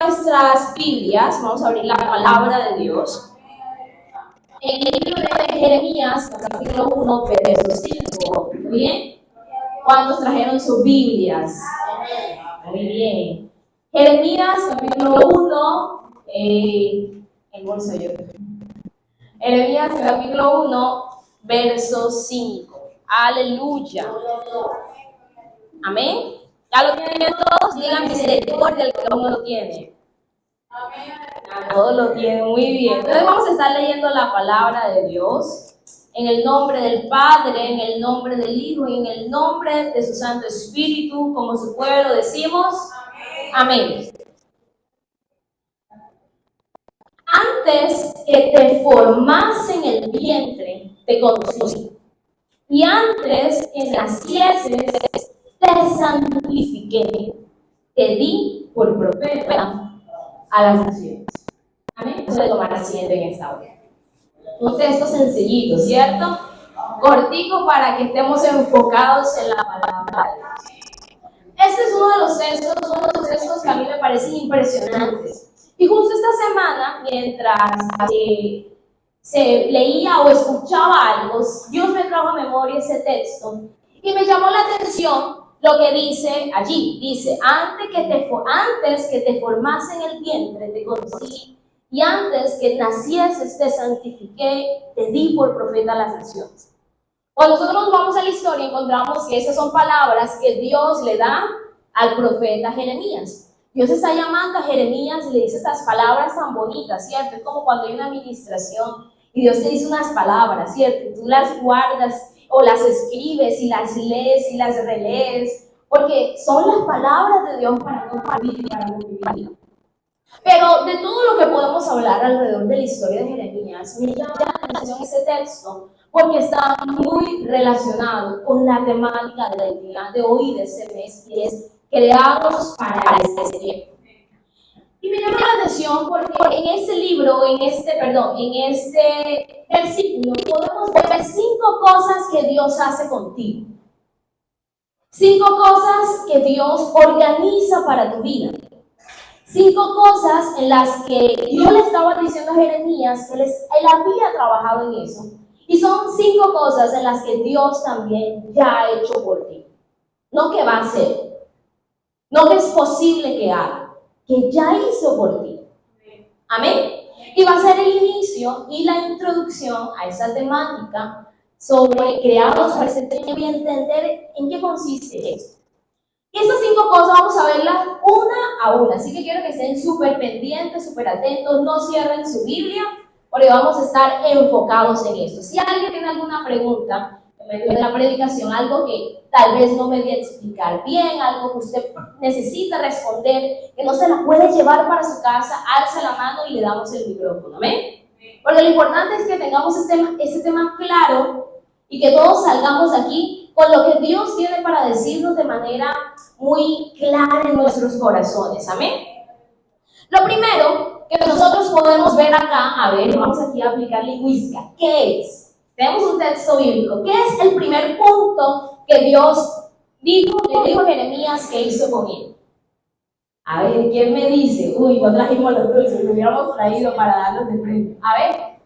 nuestras Biblias, vamos a abrir la palabra de Dios. En el libro de Jeremías, capítulo 1, verso 5. ¿Muy bien? ¿Cuántos trajeron sus Biblias? Muy bien. Jeremías, capítulo 1, el bolso yo. Jeremías, capítulo 1, verso 5. Aleluya. Amén. ¿Ya lo tienen todos? Digan misericordia el que uno lo tiene. Todos lo tienen, muy bien. Entonces vamos a estar leyendo la palabra de Dios en el nombre del Padre, en el nombre del Hijo y en el nombre de su Santo Espíritu. Como su pueblo decimos, amén. Antes que te formase en el vientre, te conocí. Y antes que nacieses, te santifiqué. Te di por profeta a las naciones. Amén. Puede tomar asiento en esta hora. Un texto sencillito, ¿cierto? Cortico para que estemos enfocados en la palabra de Dios. Este es uno de los textos que a mí me parecen impresionantes. Y justo esta semana, mientras se leía o escuchaba algo, Dios me trajo a memoria ese texto y me llamó la atención lo que dice allí. Dice, antes que te formase en el vientre, te conocí, y antes que nacieses te santifiqué, te di por profeta a las naciones. Cuando nosotros vamos a la historia, encontramos que esas son palabras que Dios le da al profeta Jeremías. Dios está llamando a Jeremías y le dice estas palabras tan bonitas, ¿cierto? Es como cuando hay una administración y Dios te dice unas palabras, ¿cierto? Y tú las guardas o las escribes y las lees y las relees, porque son las palabras de Dios para no vivir y para no vivir. Pero de todo lo que podemos hablar alrededor de la historia de Jeremías, me llama la atención ese texto porque está muy relacionado con la temática del día de hoy, de este mes, y es creados para este tiempo. Y me llama la atención porque en este libro, en este versículo, podemos ver 5 cosas que Dios hace contigo. 5 cosas que Dios organiza para tu vida. 5 cosas en las que Dios le estaba diciendo a Jeremías que él había trabajado en eso. Y son 5 cosas en las que Dios también ya ha hecho por ti. No que va a hacer, no que es posible que haga, que ya hizo por ti. Amén. Y va a ser el inicio y la introducción a esa temática sobre creados para este tiempo y entender en qué consiste esto. Y estas 5 cosas vamos a verlas una a una, así que quiero que estén súper pendientes, súper atentos, no cierren su Biblia, porque vamos a estar enfocados en esto. Si alguien tiene alguna pregunta en medio de la predicación, algo que tal vez no me voy a explicar bien, algo que usted necesita responder, que no se la puede llevar para su casa, alza la mano y le damos el micrófono, ¿amén? Porque lo importante es que tengamos este tema claro y que todos salgamos de aquí con lo que Dios tiene para decirnos de manera muy clara en nuestros corazones, ¿amén? Lo primero que nosotros podemos ver acá, a ver, vamos aquí a aplicar lingüística, ¿qué es? Tenemos un texto bíblico, ¿qué es el primer punto que Dios le dijo a Jeremías que hizo con él? A ver, ¿quién me dice? Uy, no trajimos los dulces, lo hubiéramos traído para darnos de premio. A ver.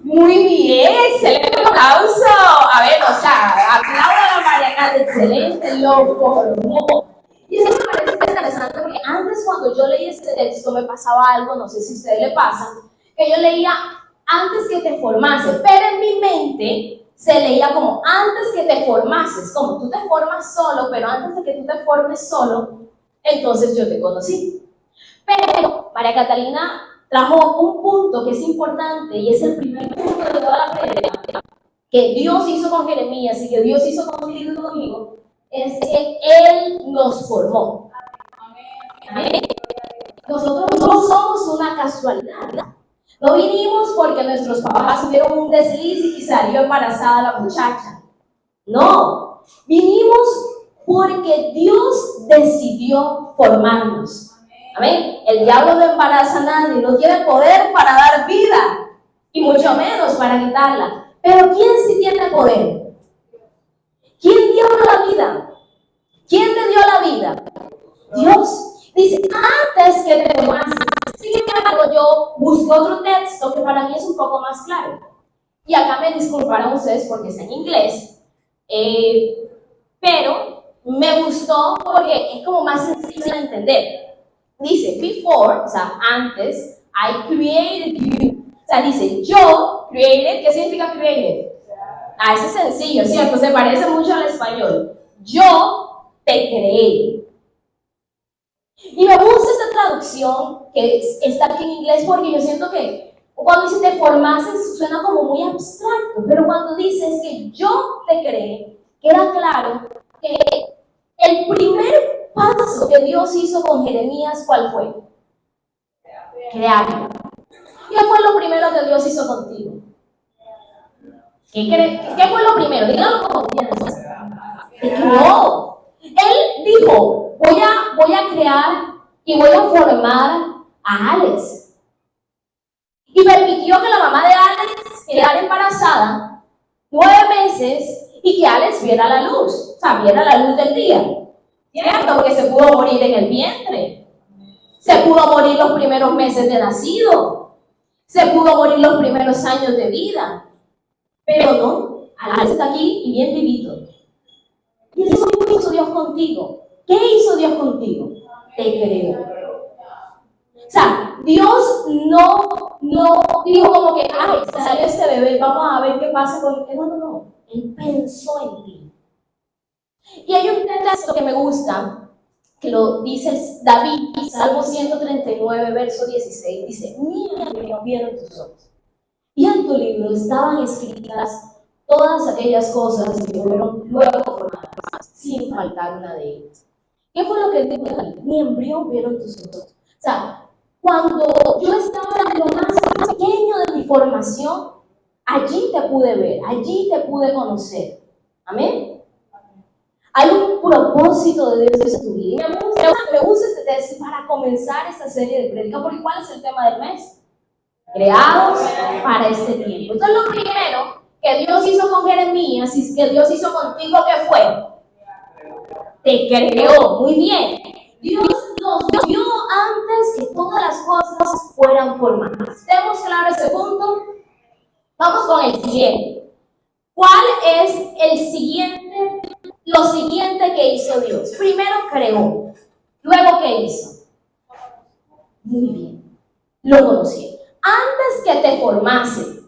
Muy bien, excelente aplauso. A ver, o sea, aplaudan a María Carla, excelente, lo formó. Y eso me parece interesante porque antes cuando yo leí este texto me pasaba algo, no sé si a ustedes le pasa, que yo leía antes que te formase, pero en mi mente se leía como antes que te formases, como tú te formas solo, pero antes de que tú te formes solo, entonces yo te conocí. Pero María Catalina trajo un punto que es importante y es el primer punto de toda la predica que Dios hizo con Jeremías y que Dios hizo conmigo, es que Él nos formó. Amén. Nosotros no somos una casualidad. No vinimos porque nuestros papás tuvieron un desliz y salió embarazada la muchacha. No, vinimos porque Dios decidió formarnos. Amén. El diablo no embaraza a nadie, no tiene poder para dar vida y mucho menos para quitarla. Pero ¿quién sí tiene poder? ¿Quién dio la vida? ¿Quién te dio la vida? Dios. Dice, antes que te busqué otro texto que para mí es un poco más claro. Y acá me disculparán ustedes porque está en inglés, pero me gustó porque es como más sencillo de entender. Dice, before, o sea, antes, I created you. O sea, dice, yo created, ¿qué significa created? Eso es sencillo, ¿cierto? Se parece mucho al español. Yo te creé. Y me gusta esta traducción que está aquí en inglés porque yo siento que cuando dice te formaste suena como muy abstracto, pero cuando dices que yo te creé, queda claro que el primer paso que Dios hizo con Jeremías, ¿cuál fue? Crearlo. ¿Qué fue lo primero que Dios hizo contigo? ¿Qué fue lo primero? Díganlo como piensas. Te creó. Él dijo, voy a crear y voy a formar a Alex. Y permitió que la mamá de Alex quedara embarazada 9 meses y que Alex viera la luz, o sea, viera la luz del día. ¿Cierto? Porque se pudo morir en el vientre. Se pudo morir los primeros meses de nacido. Se pudo morir los primeros años de vida. Pero no, Alex está aquí y bien vivito. ¿Y eso qué hizo Dios contigo? ¿Qué hizo Dios contigo? Te creó. O sea, Dios no dijo como que, ay, salió este bebé, vamos a ver qué pasa con él. No. Él pensó en ti. Y hay un texto que me gusta, que lo dice David, Salmo 139, verso 16, dice, mira que no vieron tus ojos. Y en tu libro estaban escritas todas aquellas cosas que fueron luego formadas, sin faltar una de ellas. ¿Qué fue lo que dijo David? Ni embrión vieron tus ojos. O sea, cuando yo estaba en lo más pequeño de mi formación, allí te pude ver, allí te pude conocer. ¿Amén? Hay un propósito de Dios en tu vida. Y me gusta este texto para comenzar esta serie de prédicas, porque ¿cuál es el tema del mes? Creados para este tiempo. Entonces, lo primero que Dios hizo con Jeremías y que Dios hizo contigo, ¿qué fue? Te creó. Muy bien. Dios nos dio antes que todas las cosas fueran formadas. ¿Tenemos claro ese punto? Vamos con el siguiente. ¿Cuál es lo siguiente que hizo Dios? Primero creó. Luego, ¿qué hizo? Muy bien. Lo conoció. Antes que te formase,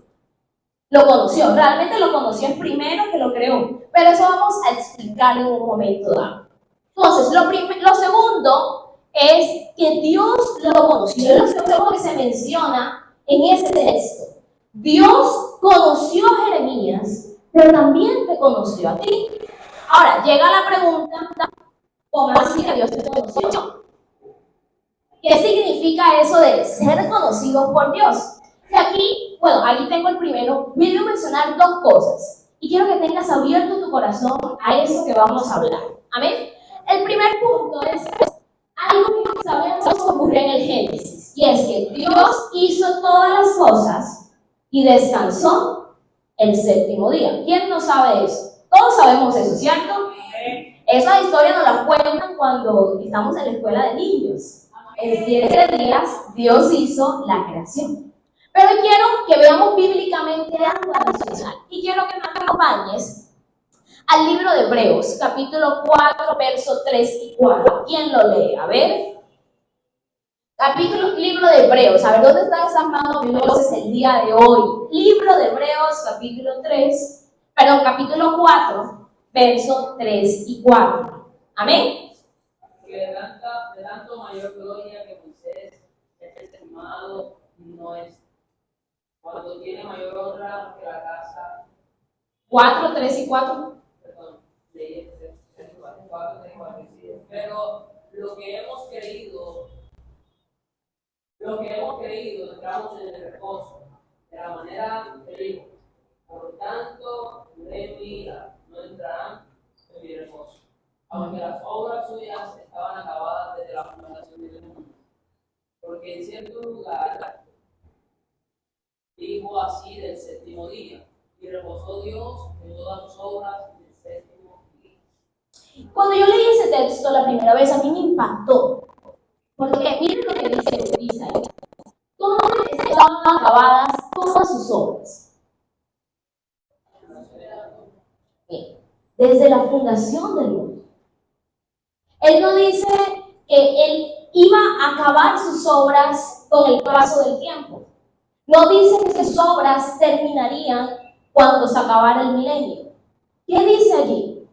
lo conoció. Realmente lo conoció primero que lo creó. Pero eso vamos a explicar en un momento dado. Entonces, lo segundo es que Dios lo conoció. Es lo segundo que se menciona en ese texto. Dios conoció a Jeremías, pero también te conoció a ti. Ahora, llega la pregunta, ¿cómo así que Dios te conoció? ¿Qué significa eso de ser conocido por Dios? Y aquí, bueno, ahí tengo el primero. Quiero mencionar 2 cosas. Y quiero que tengas abierto tu corazón a eso que vamos a hablar. ¿Amén? El primer punto es algo que sabemos que ocurre en el Génesis. Y es que Dios hizo todas las cosas y descansó el 7º día. ¿Quién no sabe eso? Todos sabemos eso, ¿cierto? Esa historia nos la cuentan cuando estamos en la escuela de niños. En 7 días Dios hizo la creación. Pero quiero que veamos bíblicamente algo adicional. Y quiero que me acompañes al libro de Hebreos, capítulo 4, versos 3 y 4. ¿Quién lo lee? A ver. Libro de Hebreos. A ver, ¿dónde están esas manos veloces el día de hoy? Libro de Hebreos, capítulo 4, versos 3 y 4. Amén. Que de tanto mayor gloria que Moisés es estimado no es, cuando tiene mayor honra que la casa. 4, 3 y 4. Perdón, 4, 3 y 4. Pero lo que hemos creído, entramos en el reposo, de la manera que dijo. Por tanto, no entrarán en mi reposo, aunque las obras suyas estaban acabadas desde la fundación del mundo. Porque en cierto lugar dijo así del 7º día, y reposó Dios en todas sus obras en el 7º día. Cuando yo leí ese texto la primera vez, a mí me impactó. Porque miren lo que dice ahí. Todos estaban acabadas todas sus obras. Bien, desde la fundación del mundo. Él no dice que Él iba a acabar sus obras con el paso del tiempo. No dice que sus obras terminarían cuando se acabara el milenio. ¿Qué dice allí?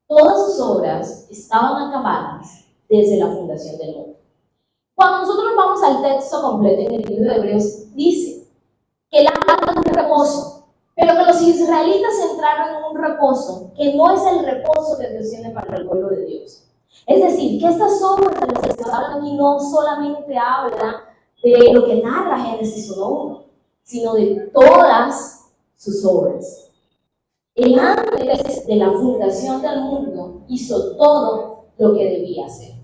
Todas sus obras estaban acabadas desde la fundación del mundo. Cuando nosotros vamos al texto completo en el libro de Hebreos, dice que Él habla de un reposo, pero que los israelitas entraron en un reposo que no es el reposo que Dios tiene para el pueblo de Dios. Es decir, que estas obras de las que se habla aquí no solamente habla de lo que narra Génesis 1:1, sino de todas sus obras. Él antes de la fundación del mundo hizo todo lo que debía hacer.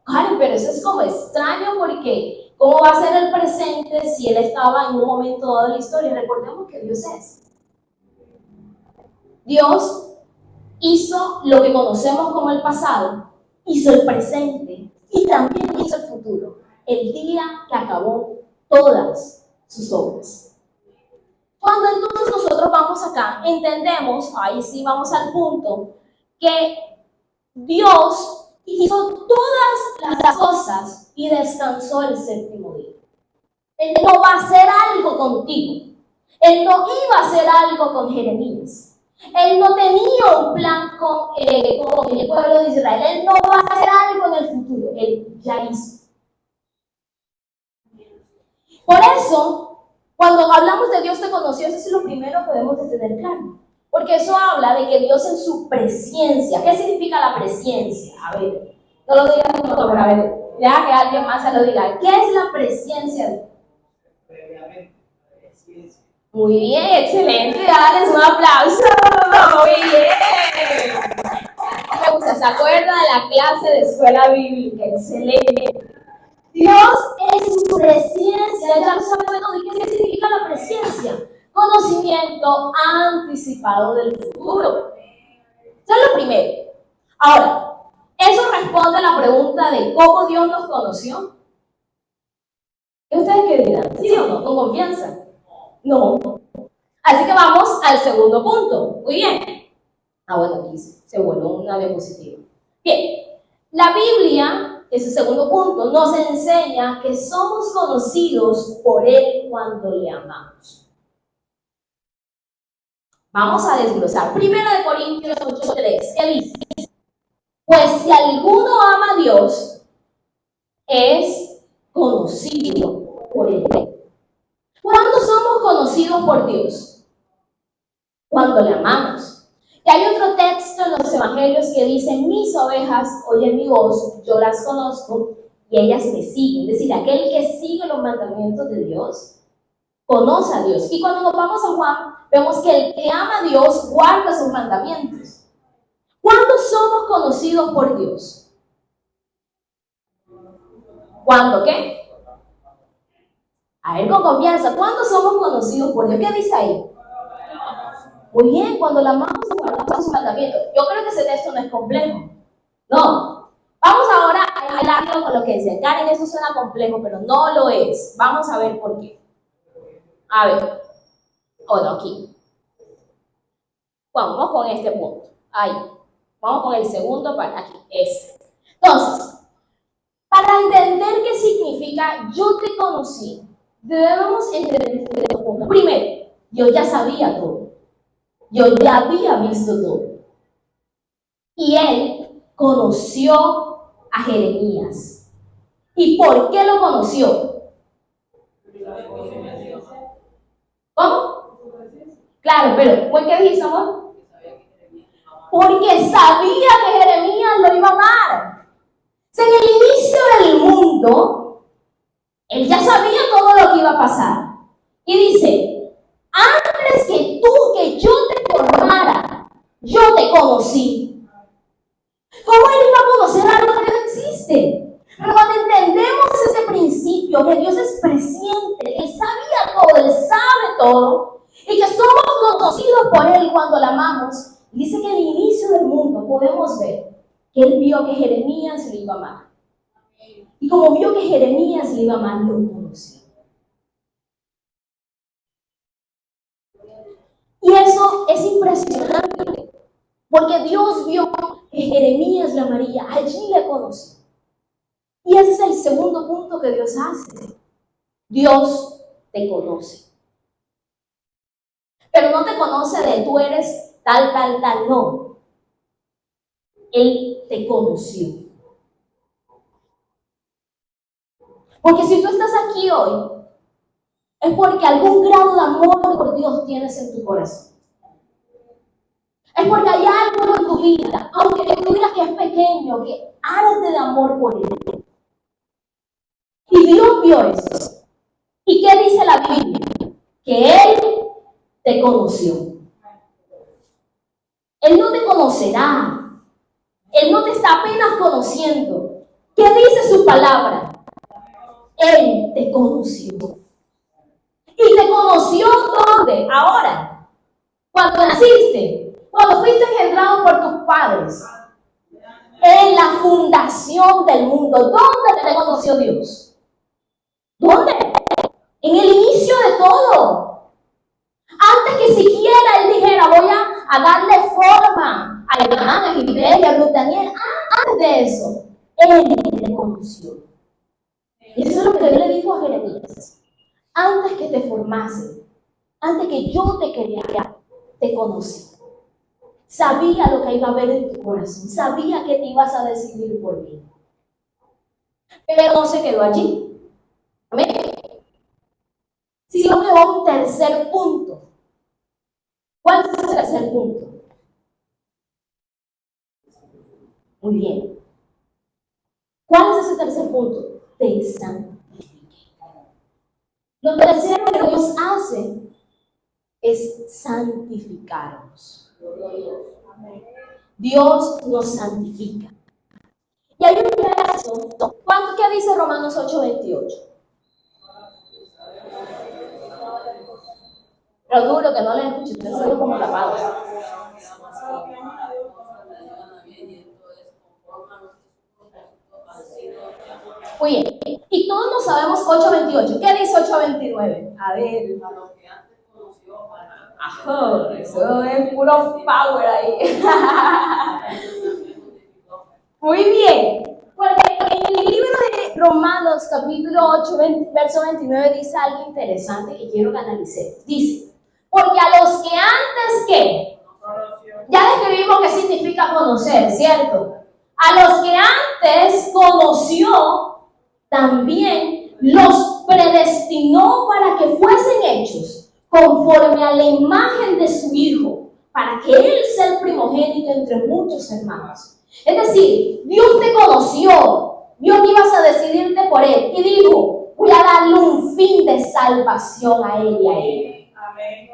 Ay, pero eso es como extraño porque ¿cómo va a ser el presente si Él estaba en un momento dado de la historia? Recordemos que Dios es. Dios hizo lo que conocemos como el pasado, hizo el presente y también hizo el futuro, el día que acabó todas sus obras. Cuando entonces nosotros vamos acá, entendemos, ahí sí vamos al punto, que Dios hizo todas las cosas y descansó el séptimo día. Él no va a hacer algo contigo. Él no iba a hacer algo con Jeremías. Él no tenía un plan con el pueblo de Israel. Él no va a hacer algo en el futuro. Él ya hizo. Por eso, cuando hablamos de Dios te conoció, eso es lo primero que debemos de tener claro. Porque eso habla de que Dios en su presencia. ¿Qué significa la presencia? A ver, no lo digas como a ver, ya que alguien más se lo diga. ¿Qué es la presencia de Dios? Muy bien, excelente, dales un aplauso. Muy bien. Me gusta, ¿se acuerda de la clase de escuela bíblica? Excelente. Dios en su presencia, ya lo sabemos, ¿qué significa la presencia? Conocimiento anticipado del futuro. Eso es lo primero. Ahora, eso responde a la pregunta de cómo Dios nos conoció. ¿Y ustedes qué dirán? ¿Sí o no? ¿Con confianza? No. Así que vamos al segundo punto. Muy bien. Bueno, aquí se vuelve una diapositiva. Bien. La Biblia, ese segundo punto, nos enseña que somos conocidos por Él cuando le amamos. Vamos a desglosar. 1 Corintios 8:3. ¿Qué dice? Pues si alguno ama a Dios, es conocido por Él. ¿Cuándo somos conocidos por Dios? Cuando le amamos. Y hay otro texto en los evangelios que dice: mis ovejas oyen mi voz, yo las conozco y ellas me siguen. Es decir, aquel que sigue los mandamientos de Dios conoce a Dios. Y cuando nos vamos a Juan, vemos que el que ama a Dios guarda sus mandamientos. ¿Cuándo somos conocidos por Dios? ¿Cuándo qué? A ver, con confianza, ¿cuándo somos conocidos por Dios? ¿Qué dice ahí? Muy bien, cuando la amamos y guardamos sus mandamientos. Yo creo que ese texto no es complejo. No. Vamos ahora a hablarlo con lo que dice. Karen, eso suena complejo, pero no lo es. Vamos a ver por qué. A ver. No, aquí. Vamos con este punto. Ahí. Vamos con el segundo para aquí. Entonces, para entender qué significa yo te conocí, debemos entender estos puntos. Primero, yo ya sabía todo. Yo ya había visto todo. Y Él conoció a Jeremías. ¿Y por qué lo conoció? ¿Cómo? Claro, pero ¿por qué dijiste, amor? Porque sabía que Jeremías lo iba a amar. En el inicio del mundo, Él ya sabía todo lo que iba a pasar. Y dice: antes que yo te formara, yo te conocí. ¿Cómo Él iba a conocer algo que no existe? Pero cuando entendemos ese principio, que Dios es presciente, Él sabía todo, Él sabe todo, y que somos conocidos por Él cuando la amamos, dice que en el inicio del mundo podemos ver que Él vio que Jeremías lo iba a amar. Y como vio que Jeremías le iba a amar, lo conoció. Y eso es impresionante, porque Dios vio que Jeremías la María, allí le conoció. Y ese es el segundo punto que Dios hace. Dios te conoce. Pero no te conoce de tú eres tal, tal, tal, no. Él te conoció. Porque si tú estás aquí hoy, es porque algún grado de amor por Dios tienes en tu corazón. Es porque hay algo en tu vida, aunque tú digas que es pequeño, que arde de amor por Él. Y Dios vio eso. ¿Y qué dice la Biblia? Que Él te conoció. Él no te conocerá. Él no te está apenas conociendo. ¿Qué dice su palabra? Él te conoció. ¿Y te conoció dónde? Ahora. Cuando naciste. Cuando fuiste engendrado por tus padres. En la fundación del mundo. ¿Dónde te conoció Dios? ¿Dónde? En el inicio de todo. Antes que siquiera Él dijera, voy a darle forma a Abraham, a Gilbert, a Ruth Daniel. Antes de eso, Él te conoció. Y eso es lo que Dios le dijo a Jeremías. Antes que te formase, antes que yo te creara, te conocí. Sabía lo que iba a haber en tu corazón. Sabía que te ibas a decidir por mí. Pero no se quedó allí. Amén. Sino que va a un tercer punto. ¿Cuál es el tercer punto? Muy bien. ¿Cuál es ese tercer punto? Te santifique. Lo tercero que Dios hace es santificarnos. Dios nos santifica. Y hay un verso, ¿qué dice Romanos 8:28? Pero duro que no le escucho, usted se ve como tapado. Muy bien, y todos nos sabemos 8:28. ¿Qué dice 8:29? A ver. Ajá, eso es puro power ahí. Muy bien. Porque en el libro de Romanos, capítulo 8, verso 29, dice algo interesante que quiero que analicemos. Dice, porque a los que antes que, ya describimos qué significa conocer, ¿cierto? A los que antes conoció, también los predestinó para que fuesen hechos conforme a la imagen de su Hijo, para que Él sea el primogénito entre muchos hermanos. Es decir, Dios te conoció, vio que ibas a decidirte por Él y dijo, voy a darle un fin de salvación a Él y a ella. Amén.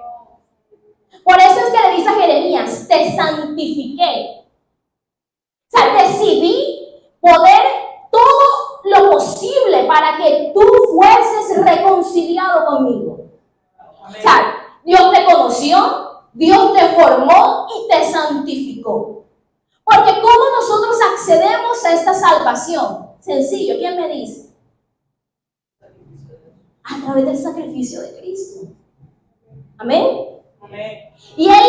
Por eso es que le dice a Jeremías, te santifiqué. O sea, decidí poder todo lo posible para que tú fueses reconciliado conmigo. Amén. O sea, Dios te conoció, Dios te formó y te santificó. Porque ¿cómo nosotros accedemos a esta salvación? Sencillo, ¿quién me dice? A través del sacrificio de Cristo. Amén. Amén. Y Él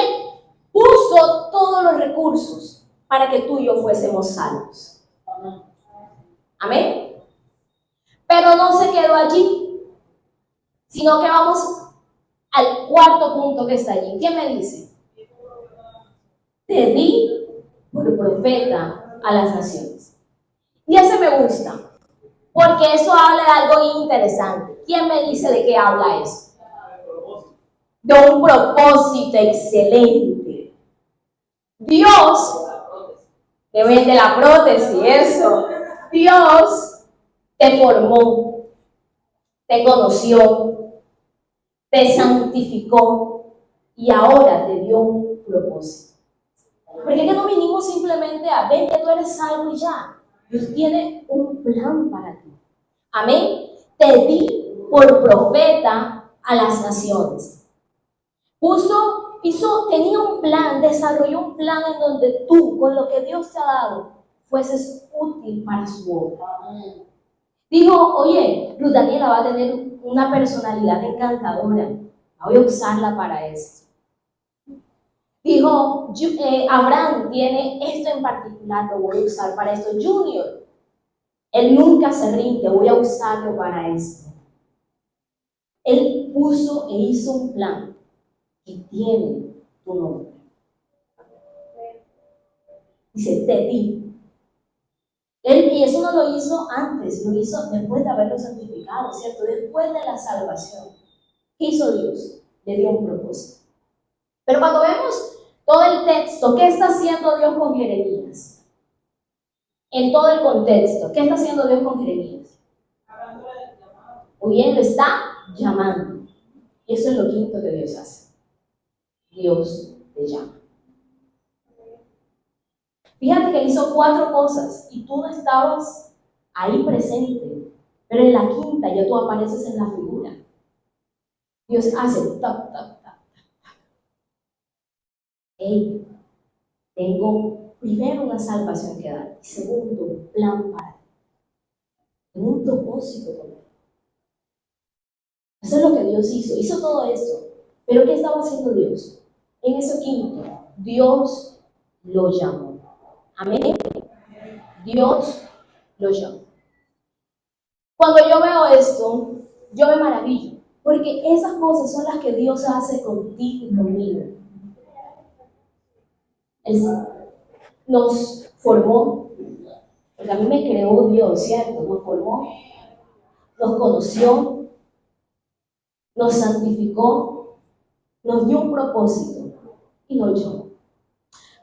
puso todos los recursos para que tú y yo fuésemos salvos. Amén. Pero no se quedó allí, sino que vamos al cuarto punto que está allí. ¿Quién me dice? Te di por profeta a las naciones. Y ese me gusta, porque eso habla de algo interesante. ¿Quién me dice de qué habla eso? De un propósito excelente. Dios, de la prótesis, eso. Dios te formó, te conoció, te santificó y ahora te dio un propósito. Porque es que no vinimos simplemente a ver que tú eres salvo y ya. Dios tiene un plan para ti. Amén. Te di por profeta a las naciones. Tenía un plan, desarrolló un plan en donde tú, con lo que Dios te ha dado, fueses útil para su obra. Dijo, oye, Ruth Daniela va a tener una personalidad encantadora. Voy a usarla para esto. Dijo, Abraham tiene esto en particular, lo voy a usar para esto. Junior, él nunca se rinde, voy a usarlo para esto. Él puso e hizo un plan que tiene tu nombre. Dice, te di. Y eso no lo hizo antes, lo hizo después de haberlo santificado, ¿cierto? Después de la salvación. ¿Qué hizo Dios? Le dio un propósito. Pero cuando vemos todo el texto, ¿qué está haciendo Dios con Jeremías? En todo el contexto, ¿qué está haciendo Dios con Jeremías? Muy bien, lo está llamando. Y eso es lo quinto que Dios hace. Dios te llama. Fíjate que hizo 4 cosas y tú no estabas ahí presente, pero en la quinta ya tú apareces en la figura. Dios hace tap, tap, tap. Hey, tengo primero una salvación que dar y segundo un plan para ti. Tengo un propósito con él. Eso es lo que Dios hizo todo esto. Pero ¿qué estaba haciendo Dios? En ese quinto, Dios lo llamó. Amén. Dios lo llamó. Cuando yo veo esto, yo me maravillo, porque esas cosas son las que Dios hace contigo y conmigo. Él nos formó, porque a mí me creó Dios, ¿cierto? Nos formó, nos conoció, nos santificó, nos dio un propósito y nos llamó.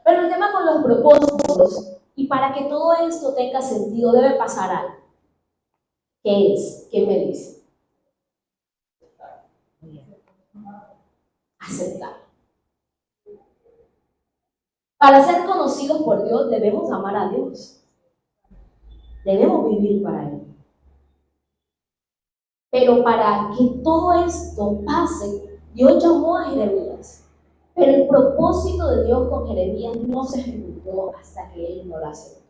Pero el tema con los propósitos, y para que todo esto tenga sentido, debe pasar algo. ¿Qué es? ¿Qué me dice? Aceptar. Para ser conocidos por Dios debemos amar a Dios. Debemos vivir para Él. Pero para que todo esto pase, Dios llamó a Jeremías. Pero el propósito de Dios con Jeremías no se ejecutó hasta que Él no lo aceptó.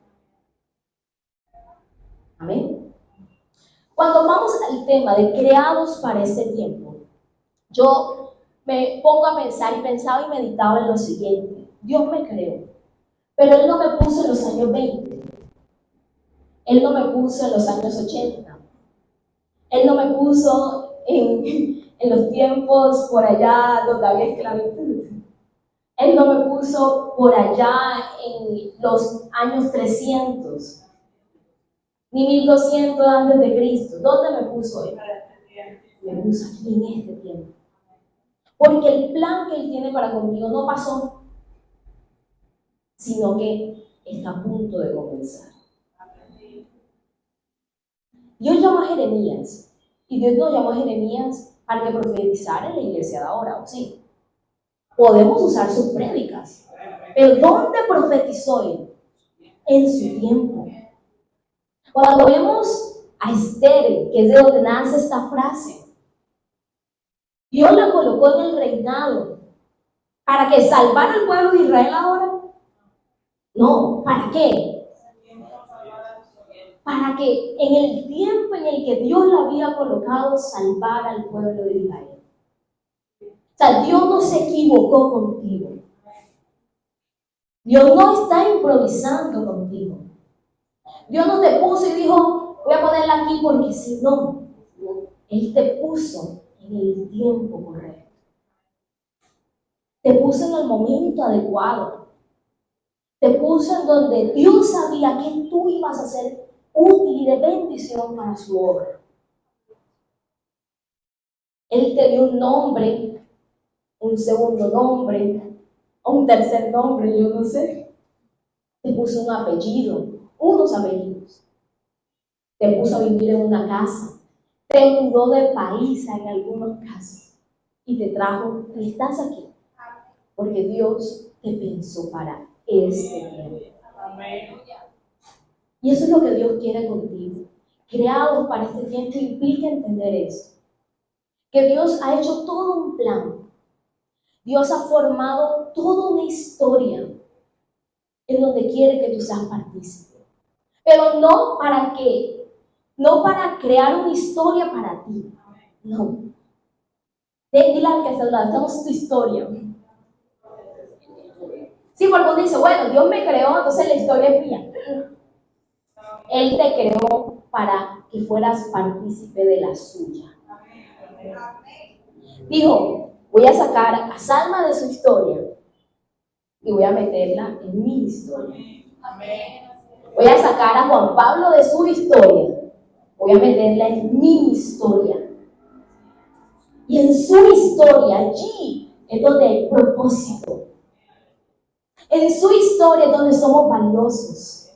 Amén. Cuando vamos al tema de creados para este tiempo, yo me pongo a pensar y pensaba y meditaba en lo siguiente. Dios me creó, pero Él no me puso en los años 20. Él no me puso en los años 80. Él no me puso en los tiempos por allá donde había esclavitud. Él no me puso por allá en los años 300, ni 1200 antes de Cristo. ¿Dónde me puso Él? Me puso aquí en este tiempo. Porque el plan que Él tiene para conmigo no pasó, sino que está a punto de comenzar. Dios llamó a Jeremías, y Dios no llamó a Jeremías para que profetizara en la iglesia de ahora, ¿o sí? Podemos usar sus prédicas, pero ¿dónde profetizó Él? En su tiempo. Cuando vemos a Esther, que es de donde nace esta frase, Dios la colocó en el reinado para que salvara al pueblo de Israel ahora. No, ¿para qué? Para que en el tiempo en el que Dios la había colocado, salvara al pueblo de Israel. O sea, Dios no se equivocó contigo. Dios no está improvisando contigo. Dios no te puso y dijo, voy a ponerla aquí porque si no, Él te puso en el tiempo correcto. Te puso en el momento adecuado. Te puso en donde Dios sabía que tú ibas a ser útil y de bendición para su obra. Él te dio un nombre, un segundo nombre, o un tercer nombre, yo no sé. Te puso un apellido, unos apellidos. Te puso a vivir en una casa. Te mudó de país en algunos casos. Y te trajo, y estás aquí. Porque Dios te pensó para este tiempo. Y eso es lo que Dios quiere contigo. Creados para este tiempo implica entender eso. Que Dios ha hecho todo un plan. Dios ha formado toda una historia en donde quiere que tú seas partícipe. Pero no para qué, no para crear una historia para ti. No. Dile al que está al lado, esta no es tu historia. Sí, porque uno dice, bueno, Dios me creó, entonces la historia es mía. Él te creó para que fueras partícipe de la suya. Dijo, voy a sacar a Salma de su historia y voy a meterla en mi historia. Voy a sacar a Juan Pablo de su historia, voy a meterla en mi historia. Y en su historia, allí es donde hay propósito. En su historia es donde somos valiosos.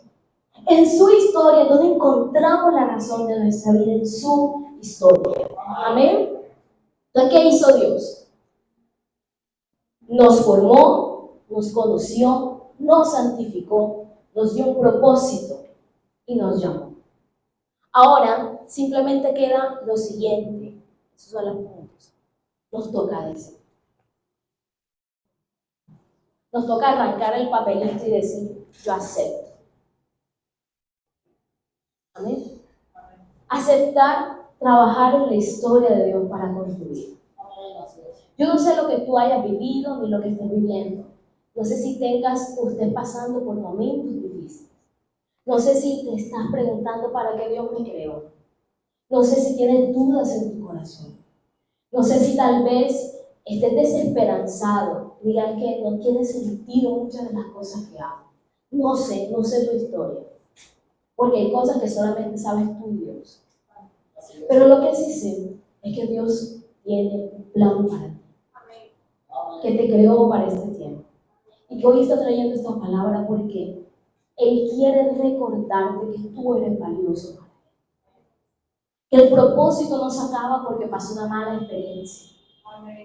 En su historia es donde encontramos la razón de nuestra vida, en su historia. Amén. Entonces, ¿qué hizo Dios? Nos formó, nos conoció, nos santificó, nos dio un propósito y nos llamó. Ahora, simplemente queda lo siguiente. Esos son los puntos. Nos toca decir. Nos toca arrancar el papelito y decir, yo acepto. Amén. Aceptar trabajar en la historia de Dios para construir. Yo no sé lo que tú hayas vivido ni lo que estés viviendo. No sé si tengas o estés pasando por momentos difíciles. No sé si te estás preguntando para qué Dios me creó. No sé si tienes dudas en tu corazón. No sé si tal vez estés desesperanzado. Digas que no tiene sentido muchas de las cosas que hago. No sé tu historia. Porque hay cosas que solamente sabes tú y Dios. Pero lo que sí sé es que Dios tiene un plan para ti. Que te creó para este tiempo. Y que hoy está trayendo esta palabra porque Él quiere recordarte que tú eres valioso para Él. Que el propósito no se acaba porque pasó una mala experiencia.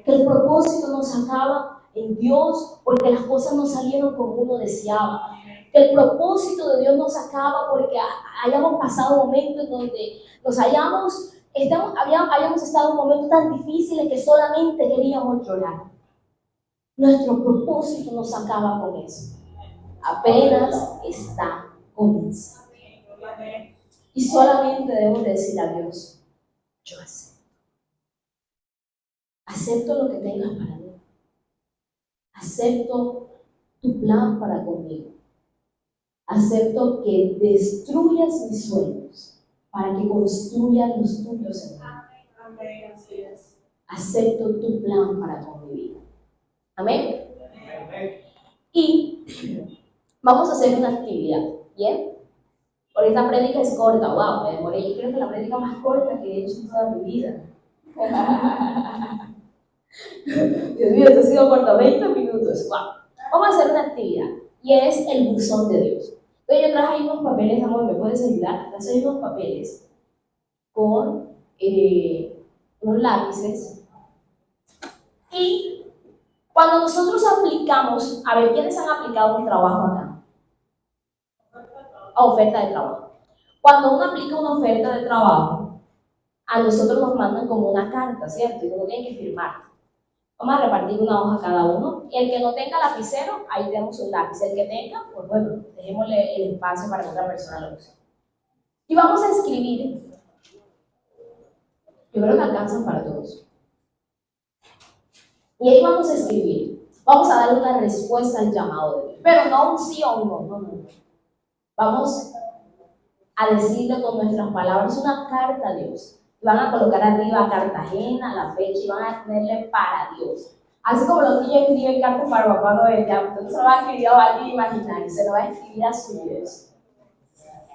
Que el propósito no se acaba en Dios porque las cosas no salieron como uno deseaba. Que el propósito de Dios no se acaba porque hayamos pasado momentos donde nos hayamos estado en momentos tan difíciles que solamente queríamos llorar. Nuestro propósito no se acaba con eso. Apenas está comenzando. Y solamente debemos decir a Dios, yo acepto. Acepto lo que tengas para mí. Acepto tu plan para conmigo. Acepto que destruyas mis sueños para que construyas los tuyos en mí. Acepto tu plan para con mi vida. Amén. Y vamos a hacer una actividad, ¿bien? Porque esta prédica es corta, wow, me demoré, yo creo que la prédica más corta que he hecho en toda mi vida. Dios mío, esto ha sido corto, 20 minutos, wow. Vamos a hacer una actividad, y es el buzón de Dios. Entonces yo traje ahí unos papeles, amor, ¿me puedes ayudar? Traje ahí unos papeles con unos lápices. Y cuando nosotros aplicamos, a ver, ¿quiénes han aplicado un trabajo acá? A oferta de trabajo. Cuando uno aplica una oferta de trabajo, a nosotros nos mandan como una carta, ¿cierto? Y uno tiene que firmar. Vamos a repartir una hoja a cada uno. Y el que no tenga lapicero, ahí tenemos un lápiz. El que tenga, pues bueno, dejémosle el espacio para que otra persona lo use. Y vamos a escribir. Yo creo que alcanzan para todos. Y ahí vamos a escribir. Vamos a darle una respuesta al llamado de Dios. Pero no un sí o un no, no. Vamos a decirle con nuestras palabras una carta a Dios. Y van a colocar arriba Cartagena, la fecha, y van a ponerle para Dios. Así como los niños escriben cartas para Papá Noel, entonces se lo va a escribir a alguien imaginario, se lo va a escribir a su Dios.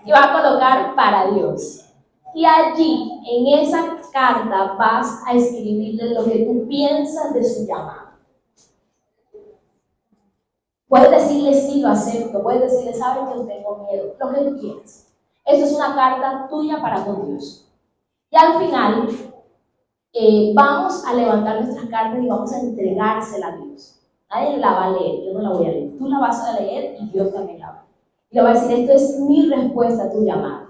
Y va a colocar para Dios. Y allí, en esa carta, vas a escribirle lo que tú piensas de su llamado. Puedes decirle sí, lo acepto. Puedes decirle, sabes que tengo miedo. Lo que tú quieras. Eso es una carta tuya para con Dios. Y al final, vamos a levantar nuestras cartas y vamos a entregársela a Dios. Nadie la va a leer, yo no la voy a leer. Tú la vas a leer y Dios también la va a leer. Y le va a decir, esto es mi respuesta a tu llamada.